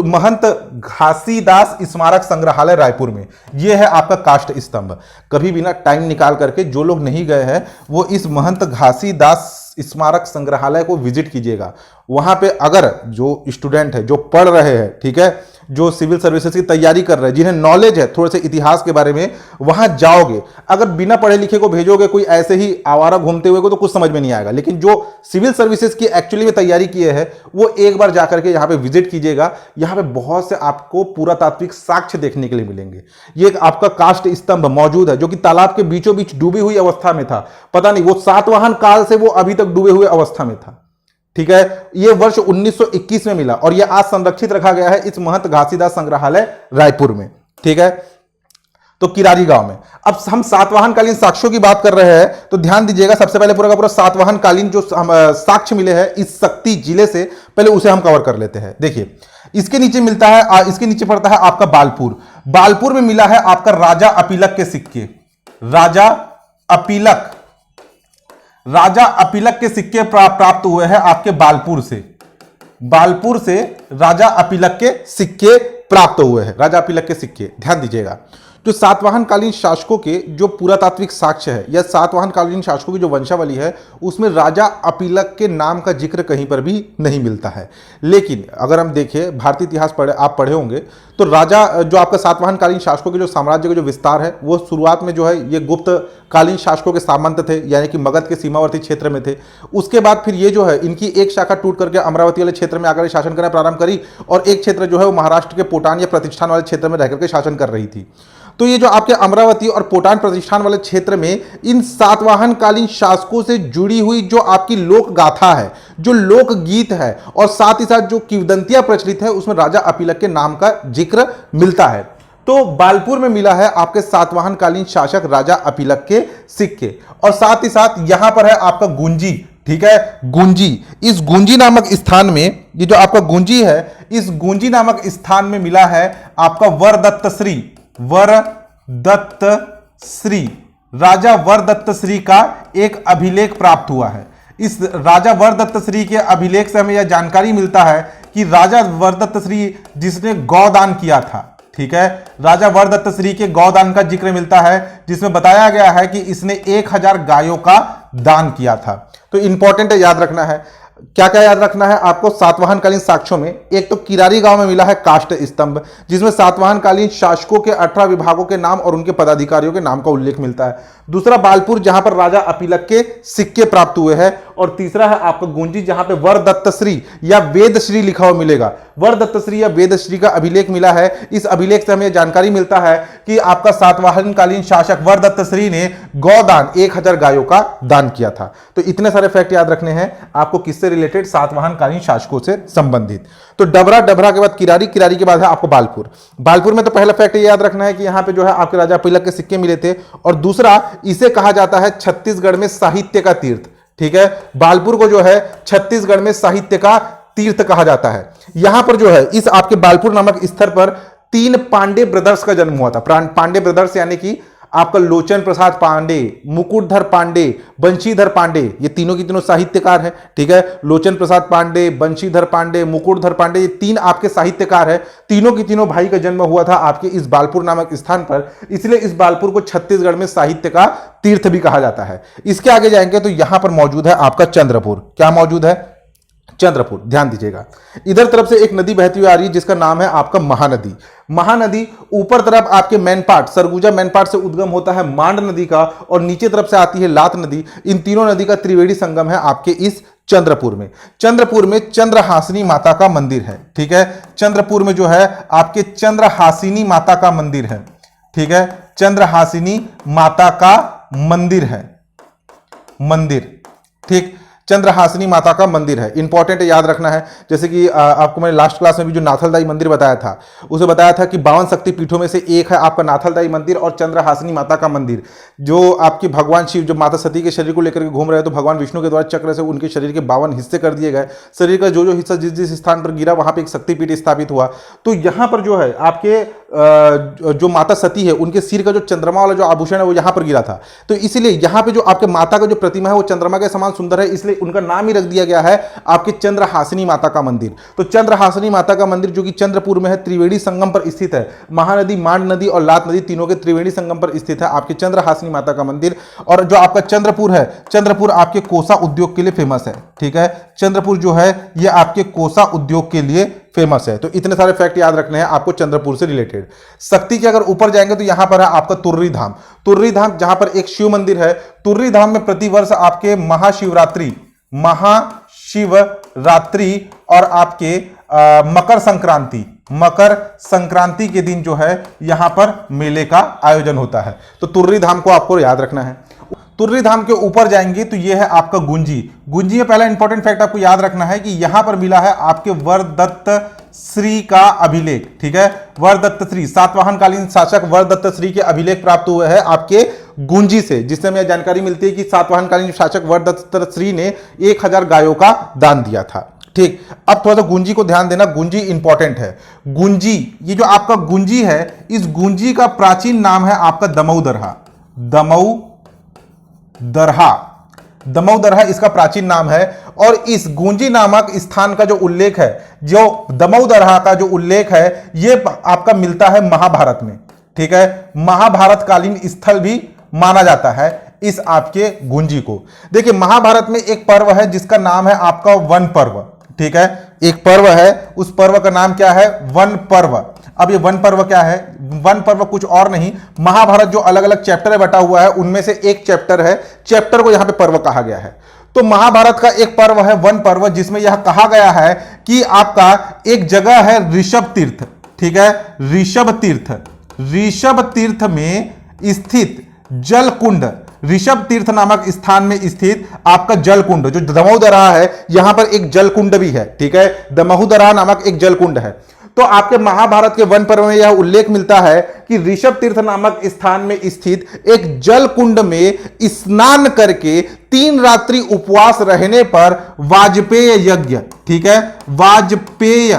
महंत घासीदास स्मारक संग्रहालय रायपुर में। यह है आपका काष्ठ स्तंभ। कभी भी ना टाइम निकाल करके जो लोग नहीं गए हैं वो इस महंत घासीदास स्मारक संग्रहालय को विजिट कीजिएगा। वहां पे अगर जो स्टूडेंट है, जो पढ़ रहे हैं, ठीक है, जो सिविल सर्विसेज की तैयारी कर रहे हैं, जिन्हें नॉलेज है थोड़े से इतिहास के बारे में, वहां जाओगे, अगर बिना पढ़े लिखे को भेजोगे कोई ऐसे ही आवारा घूमते हुए को तो कुछ समझ में नहीं आएगा। लेकिन जो सिविल सर्विसेज की एक्चुअली में तैयारी किए हैं वो एक बार जाकर के यहाँ पे विजिट कीजिएगा। यहाँ पे बहुत से आपको पुरातात्विक साक्ष्य देखने के लिए मिलेंगे। ये एक आपका काष्ठ स्तंभ मौजूद है जो कि तालाब के बीचों बीच डूबी हुई अवस्था में था। पता नहीं वो सातवाहन काल से वो अभी तक डूबे हुए अवस्था में था, ठीक है। यह वर्ष 1921 में मिला और यह आज संरक्षित रखा गया है इस महंत घासीदास संग्रहालय रायपुर में, ठीक है। तो किरारी गांव में। अब हम सातवाहन कालीन साक्ष्यों की बात कर रहे हैं तो ध्यान दीजिएगा, सबसे पहले पूरा का पूरा सातवाहन कालीन जो साक्ष्य मिले हैं इस शक्ति जिले से, पहले उसे हम कवर कर लेते हैं। देखिए इसके नीचे मिलता है, इसके नीचे पड़ता है आपका बालपुर। बालपुर में मिला है आपका राजा अपीलक के सिक्के। राजा अपीलक के सिक्के प्राप्त हुए हैं आपके बालपुर से। बालपुर से राजा अपीलक के सिक्के प्राप्त हुए हैं, राजा अपीलक के सिक्के। ध्यान दीजिएगा, जो सातवाहन कालीन शासकों के जो पुरातात्विक साक्ष्य है या सातवाहन कालीन शासकों की जो वंशावली है उसमें राजा अपीलक के नाम का जिक्र कहीं पर भी नहीं मिलता है। लेकिन अगर हम देखें भारतीय इतिहास आप पढ़े होंगे तो राजा जो आपका सातवाहन कालीन शासकों के जो साम्राज्य का जो विस्तार है वो शुरुआत में जो है ये गुप्त कालीन शासकों के सामंत थे, यानी कि मगध के सीमावर्ती क्षेत्र में थे। उसके बाद फिर ये जो है इनकी एक शाखा टूट करके अमरावती वाले क्षेत्र में आकर शासन करना प्रारंभ करी और एक क्षेत्र जो है वो महाराष्ट्र के पोटान या प्रतिष्ठान वाले क्षेत्र में रहकर के शासन कर रही थी। तो ये जो आपके अमरावती और पोटान प्रतिष्ठान वाले क्षेत्र में इन सातवाहन कालीन शासकों से जुड़ी हुई जो आपकी लोक गाथा है, जो लोक गीत है और साथ ही साथ जो किंवदंतियां प्रचलित है उसमें राजा अपीलक के नाम का जिक्र मिलता है। तो बालपुर में मिला है आपके सातवाहन कालीन शासक राजा अपीलक के सिक्के और साथ ही साथ यहां पर है आपका गुंजी। ठीक है, गुंजी, इस गुंजी नामक स्थान में ये जो आपका गुंजी है इस गुंजी नामक स्थान में मिला है आपका वरदत्त श्री राजा वरदत्त श्री का एक अभिलेख प्राप्त हुआ है। इस राजा वरदत्त श्री के अभिलेख से हमें यह जानकारी मिलता है कि राजा वरदत्त श्री जिसने गौदान किया था, ठीक है, राजा वरदत्त श्री के गौदान का जिक्र मिलता है जिसमें बताया गया है कि इसने 1000 गायों का दान किया था। तो इंपॉर्टेंट है, याद रखना है। क्या क्या याद रखना है आपको सातवाहन कालीन साक्ष्यों में? एक तो किरारी गांव में मिला है काष्ठ स्तंभ जिसमें सातवाहन कालीन शासकों के 18 विभागों के नाम और उनके पदाधिकारियों के नाम का उल्लेख मिलता है। दूसरा बालपुर जहां पर राजा अपीलक के सिक्के प्राप्त हुए हैं और तीसरा है आपका गुंजी जहां पे वरदत्त श्री या वेदश्री लिखा हुआ मिलेगा। वरदत्त श्री या वेदश्री का अभिलेख मिला है। इस अभिलेख से हमें जानकारी मिलता है कि आपका सातवाहन कालीन शासक वरदत्त श्री ने गौदान 1000 गायों का दान किया था। तो इतने सारे फैक्ट याद रखने हैं आपको किससे रिलेटेड? सातवाहन कालीन शासकों से संबंधित। तो डबरा के बाद किरारी के बाद है आपको बालपुर। बालपुर में तो पहला फैक्ट ये याद रखना है कि यहां पे जो है आपके राजा अपीलक के सिक्के मिले थे और दूसरा इसे कहा जाता है छत्तीसगढ़ में साहित्य का तीर्थ। ठीक है, बालपुर को जो है छत्तीसगढ़ में साहित्य का तीर्थ कहा जाता है। यहां पर जो है इस आपके बालपुर नामक स्थल पर 3 पांडे ब्रदर्स का जन्म हुआ था। पांडे ब्रदर्स यानी कि आपका लोचन प्रसाद पांडे, मुकुटधर पांडे, बंशीधर पांडे, ये तीनों की तीनों साहित्यकार हैं। ठीक है, लोचन प्रसाद पांडे, बंशीधर पांडे, मुकुटधर पांडे, ये 3 आपके साहित्यकार हैं। तीनों की तीनों भाई का जन्म हुआ था आपके इस बालपुर नामक स्थान पर, इसलिए इस बालपुर को छत्तीसगढ़ में साहित्य का तीर्थ भी कहा जाता है। इसके आगे जाएंगे तो यहां पर मौजूद है आपका चंद्रपुर। क्या मौजूद है? चंद्रपुर। ध्यान दीजिएगा, इधर तरफ से एक नदी बहती हुई आ रही है जिसका नाम है आपका महानदी। महानदी ऊपर तरफ आपके मैनपाट सरगुजा मैनपाट से उद्गम होता है मांड नदी का और नीचे तरफ से आती है लात नदी। इन तीनों नदी का त्रिवेणी संगम है आपके इस चंद्रपुर में। चंद्रपुर में चंद्रहासिनी माता का मंदिर है। ठीक है, चंद्रपुर में जो है आपके चंद्रहासिनी माता का मंदिर है। ठीक है, चंद्रहासिनी माता का मंदिर है, ठीक, चंद्रहासिनी माता का मंदिर है। इंपॉर्टेंट है, याद रखना है। जैसे कि आपको मैंने लास्ट क्लास में भी जो नाथलदाई मंदिर बताया था उसे बताया था कि 52 शक्ति पीठों में से एक है आपका नाथलदाई मंदिर और चंद्रहासिनी माता का मंदिर, जो आपके भगवान शिव जो माता सती के शरीर को लेकर के घूम रहे हैं तो भगवान विष्णु के द्वारा चक्र से उनके शरीर के 52 हिस्से कर दिए गए। शरीर का जो हिस्सा जिस जिस स्थान पर गिरा वहां पर एक शक्तिपीठ स्थापित हुआ। तो यहां पर जो है आपके जो माता सती है उनके सिर का जो चंद्रमा वाला जो आभूषण है वो यहां पर गिरा था। तो इसीलिए यहां पे जो आपके माता का जो प्रतिमा है वो चंद्रमा के समान सुंदर है, इसलिए उनका नाम ही रख दिया गया है आपके चंद्रहासिनी माता का मंदिर। तो चंद्रहासिनी माता का मंदिर जो कि चंद्रपुर में है, त्रिवेणी संगम पर स्थित है। महानदी, मांड नदी और लात नदी तीनों के त्रिवेणी संगम पर स्थित है आपके चंद्रहासिनी माता का मंदिर। और जो आपका चंद्रपुर है, चंद्रपुर आपके कोसा उद्योग के लिए फेमस है। ठीक है, चंद्रपुर जो है ये आपके कोसा उद्योग के लिए फेमस है। तो इतने सारे फैक्ट याद रखने हैं आपको चंद्रपुर से रिलेटेड। शक्ति के अगर ऊपर जाएंगे तो यहां पर है आपका तुर्री धाम। तुर्री धाम जहां पर एक शिव मंदिर है। तुर्री धाम में प्रतिवर्ष आपके महाशिवरात्रि और आपके मकर संक्रांति के दिन जो है यहां पर मेले का आयोजन होता है। तो तुर्री धाम को आपको याद रखना है। तुर्री धाम के ऊपर जाएंगे तो यह है आपका गुंजी। गुंजी में पहला इंपॉर्टेंट फैक्ट आपको याद रखना है कि यहां पर मिला है आपके वरदत्त श्री का अभिलेख, ठीक है, वरदत्त श्री, सातवाहन कालीन शासक वरदत्त श्री के अभिलेख प्राप्त हुए हैं आपके गुंजी से, जिससे हमें जानकारी मिलती है कि सातवाहन कालीन शासक वरदत्त श्री ने 1000 गायों का दान दिया था। ठीक, अब थोड़ा सा गुंजी को ध्यान देना, गुंजी इंपॉर्टेंट है। गुंजी, ये जो आपका गुंजी है, इस गुंजी का प्राचीन नाम है आपका दमौदरहा। दमौदरहा इसका प्राचीन नाम है। और इस गुंजी नामक स्थान का जो उल्लेख है, जो दमौदरहा का जो उल्लेख है, ये आपका मिलता है महाभारत में। ठीक है, महाभारत कालीन स्थल भी माना जाता है इस आपके गुंजी को। देखिए, महाभारत में एक पर्व है जिसका नाम है आपका वन पर्व। ठीक है, एक पर्व है, उस पर्व का नाम क्या है? वन पर्व। अब ये वन पर्व क्या है? वन पर्व कुछ और नहीं, महाभारत जो अलग अलग चैप्टर है बटा हुआ है, उनमें से एक चैप्टर है, चैप्टर को यहां पे पर्व कहा गया है। तो महाभारत का एक पर्व है वन पर्व, जिसमें यह कहा गया है कि आपका एक जगह है ऋषभ तीर्थ। ठीक है, ऋषभ तीर्थ में स्थित जल कुंड, ऋषभ तीर्थ नामक स्थान में स्थित आपका जल कुंड, जो दमौदरहा है, यहां पर एक जल कुंड भी है। ठीक है, दमौदरहा नामक एक जल कुंड है। तो आपके महाभारत के वन पर्व में यह उल्लेख मिलता है कि ऋषभ तीर्थ नामक स्थान में स्थित एक जल कुंड में स्नान करके 3 रात्रि उपवास रहने पर वाजपेय यज्ञ, ठीक है, वाजपेय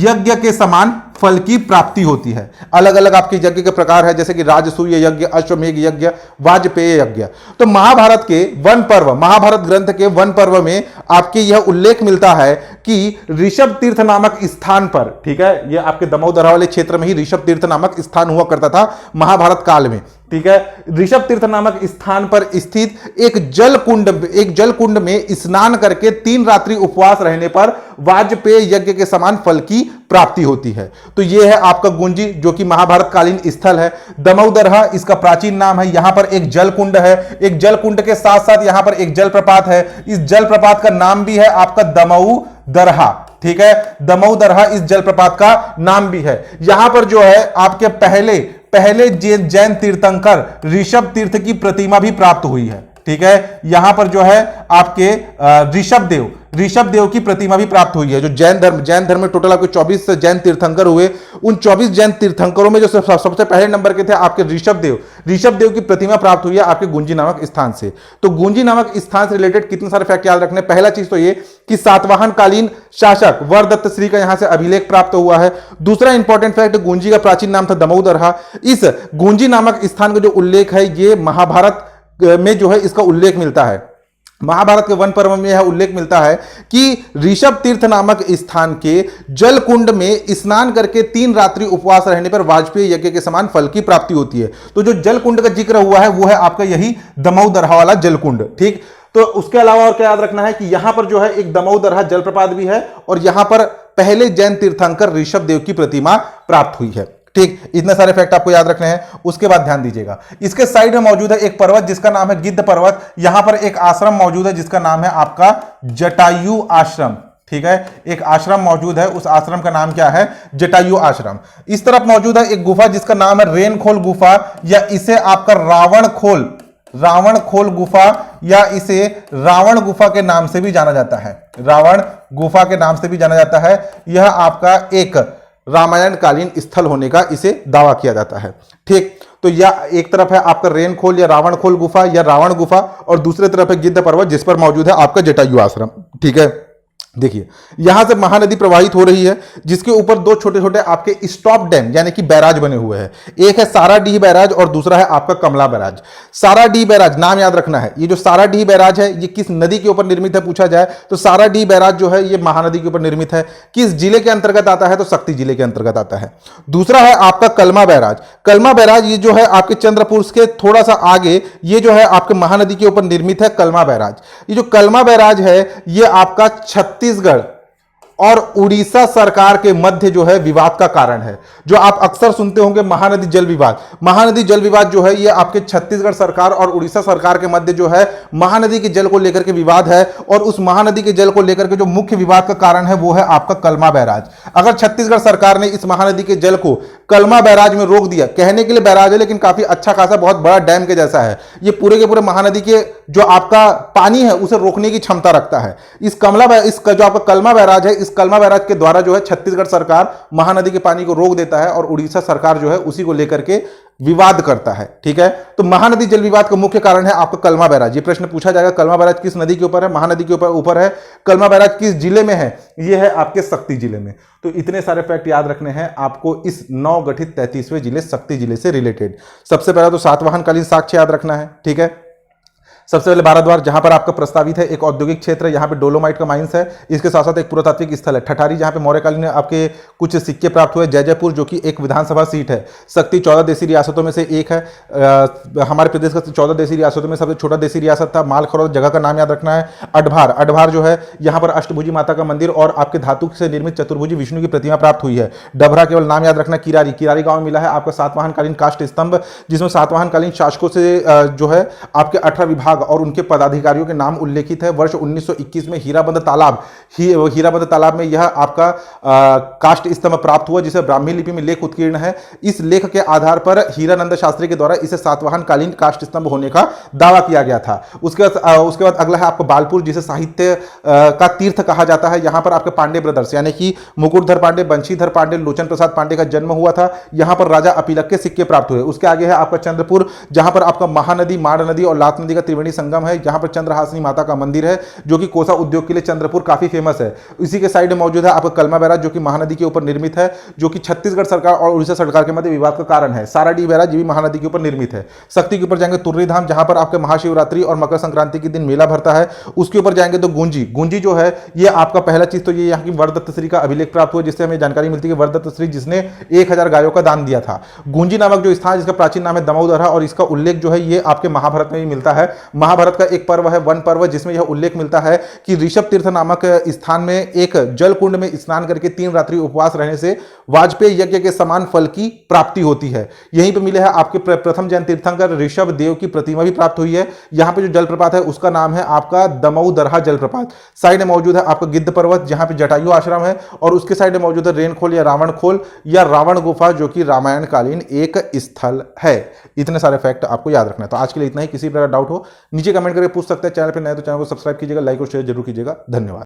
यज्ञ के समान फल की प्राप्ति होती है। अलग अलग आपके यज्ञ के प्रकार है, जैसे कि राजसूय यज्ञ, अश्वमेघ यज्ञ, वाजपेय यज्ञ। तो महाभारत के वन पर्व, महाभारत ग्रंथ के वन पर्व में आपके यह उल्लेख मिलता है कि ऋषभ तीर्थ नामक स्थान पर, ठीक है, यह आपके दमौदरहा वाले क्षेत्र में ही ऋषभ तीर्थ नामक स्थान हुआ करता था महाभारत काल में। ठीक है, ऋषभ तीर्थ नामक स्थान पर स्थित एक जल कुंड में स्नान करके 3 रात्रि उपवास रहने पर वाजपेय यज्ञ के समान फल की प्राप्ति होती है। तो यह है आपका गुंजी, जो कि महाभारत कालीन स्थल है। दमौदरहा इसका प्राचीन नाम है। यहां पर एक जल कुंड है, एक जल कुंड के साथ साथ यहां पर एक जलप्रपात है। इस जलप्रपात का नाम भी है आपका दमौदरहा। ठीक है, दमौदरहा इस जलप्रपात का नाम भी है। यहां पर जो है आपके पहले जैन तीर्थंकर ऋषभ तीर्थ की प्रतिमा भी प्राप्त हुई है। ठीक है, यहां पर जो है आपके ऋषभ देव की प्रतिमा भी प्राप्त हुई है। जो जैन धर्म में टोटल आपके 24 जैन तीर्थंकर हुए, उन 24 जैन तीर्थंकरों में जो सबसे पहले नंबर के थे आपके ऋषभ देव की प्रतिमा प्राप्त हुई है आपके गुंजी नामक स्थान से। तो गुंजी नामक स्थान से रिलेटेड कितने सारे फैक्ट याद रखने। पहला चीज तो ये कि सातवाहन कालीन शासक वरदत्त श्री का यहां से अभिलेख प्राप्त हुआ है। दूसरा इंपॉर्टेंट फैक्ट, गुंजी का प्राचीन नाम था दमौदरहा। इस गुंजी नामक स्थान का जो उल्लेख है, ये महाभारत में जो है इसका उल्लेख मिलता है। महाभारत के वन पर्व में यह उल्लेख मिलता है कि ऋषभ तीर्थ नामक स्थान के जल कुंड में स्नान करके 3 रात्रि उपवास रहने पर वाजपेय यज्ञ के समान फल की प्राप्ति होती है। तो जो जल कुंड का जिक्र हुआ है वो है आपका यही दमौदरहा वाला जल कुंड। ठीक, तो उसके अलावा और क्या याद रखना है कि यहां पर जो है एक दमौदरहा जलप्रपात भी है और यहां पर पहले जैन तीर्थंकर ऋषभ देव की प्रतिमा प्राप्त हुई है। ठीक, इतने सारे फैक्ट आपको याद रखने हैं। उसके बाद ध्यान दीजिएगा, इसके साइड में मौजूद है एक पर्वत जिसका नाम है गिद्ध पर्वत। यहां पर एक आश्रम मौजूद है जिसका नाम है आपका जटायु आश्रम। ठीक है, एक आश्रम मौजूद है, उस आश्रम का नाम क्या है? जटायु आश्रम। इस तरफ मौजूद है एक गुफा जिसका नाम है रेनखोल गुफा, या इसे आपका रावण खोल गुफा, या इसे रावण गुफा के नाम से भी जाना जाता है। रावण गुफा के नाम से भी जाना जाता है। यह आपका एक रामायण कालीन स्थल होने का इसे दावा किया जाता है। ठीक, तो यह एक तरफ है आपका रेनखोल या रावण खोल गुफा या रावण गुफा, और दूसरी तरफ है गिद्ध पर्वत जिस पर मौजूद है आपका जटायु आश्रम। ठीक है, देखिए यहां से महानदी प्रवाहित हो रही है, जिसके ऊपर 2 छोटे छोटे आपके स्टॉप डैम यानी कि बैराज बने हुए हैं। एक है साराडीह बैराज और दूसरा है आपका कमला बैराज। साराडीह बैराज नाम याद रखना है। ये जो साराडीह बैराज है ये किस नदी के ऊपर निर्मित है पूछा जाए तो साराडीह बैराज जो है ये महानदी के ऊपर निर्मित है। किस जिले के अंतर्गत आता है तो शक्ति जिले के अंतर्गत आता है। दूसरा है आपका कलमा बैराज। कलमा बैराज ये जो है आपके चंद्रपुर के थोड़ा सा आगे, ये जो है आपके महानदी के ऊपर निर्मित है कलमा बैराज। ये जो कलमा बैराज है ये आपका और उड़ीसा सरकार के मध्य जो है विवाद का कारण है। जो आप अक्सर सुनते होंगे महानदी जल विवाद, महानदी जल विवाद जो है ये आपके छत्तीसगढ़ सरकार और उड़ीसा सरकार के मध्य जो है महानदी के जल को लेकर के विवाद है। और उस महानदी के जल को लेकर के जो मुख्य विवाद का कारण है वो है आपका कलमा बैराज। अगर छत्तीसगढ़ सरकार ने इस महानदी के जल को कलमा बैराज में रोक दिया, कहने के लिए बैराज है लेकिन काफी अच्छा खासा बहुत बड़ा डैम के जैसा है, ये पूरे के पूरे महानदी के जो आपका पानी है उसे रोकने की क्षमता रखता है। इसका जो आपका कलमा बैराज है, इस कलमा बैराज के द्वारा जो है छत्तीसगढ़ सरकार महानदी के पानी को रोक देता है और उड़ीसा सरकार जो है उसी को लेकर के विवाद करता है। ठीक है, तो महानदी जल विवाद का मुख्य कारण है आपका कलमा बैराज। ये प्रश्न पूछा जाएगा, कलमा बैराज किस नदी के ऊपर है? महानदी के ऊपर है। कलमा बैराज किस जिले में है? ये है आपके शक्ति जिले में। तो इतने सारे फैक्ट याद रखने हैं आपको इस नवगठित 33वें जिले शक्ति जिले से रिलेटेड। सबसे पहला तो सातवाहनकालीन साक्ष्य याद रखना है। ठीक है, सबसे पहले भारद्वार जहां पर आपका प्रस्तावित है एक औद्योगिक क्षेत्र है, यहाँ पे डोलोमाइट का माइंस है। इसके साथ साथ एक पुरातात्विक स्थल है ठठारी, जहां पे मौर्यकालीन आपके कुछ सिक्के प्राप्त हुए। जयजयपुर जो कि एक विधानसभा सीट है। शक्ति 14 देसी रियासतों में से एक है। हमारे प्रदेश का 14 देसी रियासतों में सबसे छोटा देसी रियासत था। मालखरौद जगह का नाम याद रखना है। अडभार जो है यहाँ पर अष्टभुजी माता का मंदिर और आपके धातु से निर्मित चतुर्भुजी विष्णु की प्रतिमा प्राप्त हुई है। डभरा केवल नाम याद रखना। किरारी गांव मिला है आपका सातवाहनकालीन काष्ठ स्तंभ, जिसमें सातवाहनकालीन शासकों से जो है आपके 18 विभाग और उनके पदाधिकारियों के नाम उल्लेखित है। वर्ष 1921 में हीराबंद तालाब में यह आपका काष्ठ स्तंभ प्राप्त हुआ, जिसे ब्राह्मी लिपि में लेख उत्कीर्ण है। इस लेख के आधार पर हीरानंद शास्त्री के द्वारा इसे सातवाहनकालीन काष्ठ स्तंभ होने का दावा किया गया था। उसके बाद अगला है आपका बालपुर, जिसे साहित्य का तीर्थ कहा जाता है। यहां पर आपके पांडे ब्रदर्स यानी कि मुकुटधर पांडे, बंशीधर पांडे, लोचन प्रसाद पांडे का जन्म हुआ था। यहां पर राजा अपीलक के सिक्के प्राप्त हुए। उसके आगे है आपका चंद्रपुर, जहां पर आपका महानदी, माड़ नदी और लात नदी का त्रिवेणी संगम है। यहां पर चंद्रहासिनी माता का मंदिर है, जो कि कोसा उद्योग के लिए चंद्रपुर काफी फेमस है। इसी के साइड में मौजूद है आपका कलमा बैराज, जो कि महानदी के ऊपर निर्मित है, जो कि छत्तीसगढ़ सरकार और उड़ीसा सरकार के मध्य विवाद का कारण है। साराडीह बैराज भी महानदी के ऊपर निर्मित है। शक्ति के ऊपर जाएंगे तुर्री धाम, जहां पर आपके महाशिवरात्रि और मकर संक्रांति के दिन मेला भरता है। उसके ऊपर जाएंगे तो गुंजी जो है ये आपका पहला चीज तो ये यहाँ की वरदत्त श्री का अभिलेख प्राप्त हुआ, जिससे हमें जानकारी मिलती है कि वरदत्त श्री जिसने 1000 गायों का दान दिया था। गुंजी नामक जो स्थान, जिसका प्राचीन नाम है दमोदरा, और इसका उल्लेख जो है ये आपके महाभारत में भी मिलता है। महाभारत का एक पर्व है वन पर्व, जिसमें यह उल्लेख मिलता है कि ऋषभ तीर्थ नामक स्थान में एक जल कुंड में स्नान करके 3 रात्रि उपवास रहने से वाजपेयी यज्ञ के समान फल की प्राप्ति होती है। यहीं पे मिले हैं आपके प्रथम जैन तीर्थंकर ऋषभ देव की प्रतिमा भी प्राप्त हुई है। यहां पे जो जलप्रपात है उसका नाम है आपका दमोदरा जलप्रपात। साइड में मौजूद है आपका गिद्ध पर्वत, जहां पे जटायु आश्रम है, और उसके साइड में मौजूद है रेनखोल या रावण खोल या रावण गुफा, जो कि रामायण कालीन एक स्थल है। इतने सारे फैक्ट आपको याद रखना है। तो आज के लिए इतना ही। किसी प्रकार डाउट हो नीचे कमेंट करके पूछ सकते हैं। चैनल पर नए तो चैनल को सब्सक्राइब कीजिएगा, लाइक और शेयर जरूर कीजिएगा। धन्यवाद।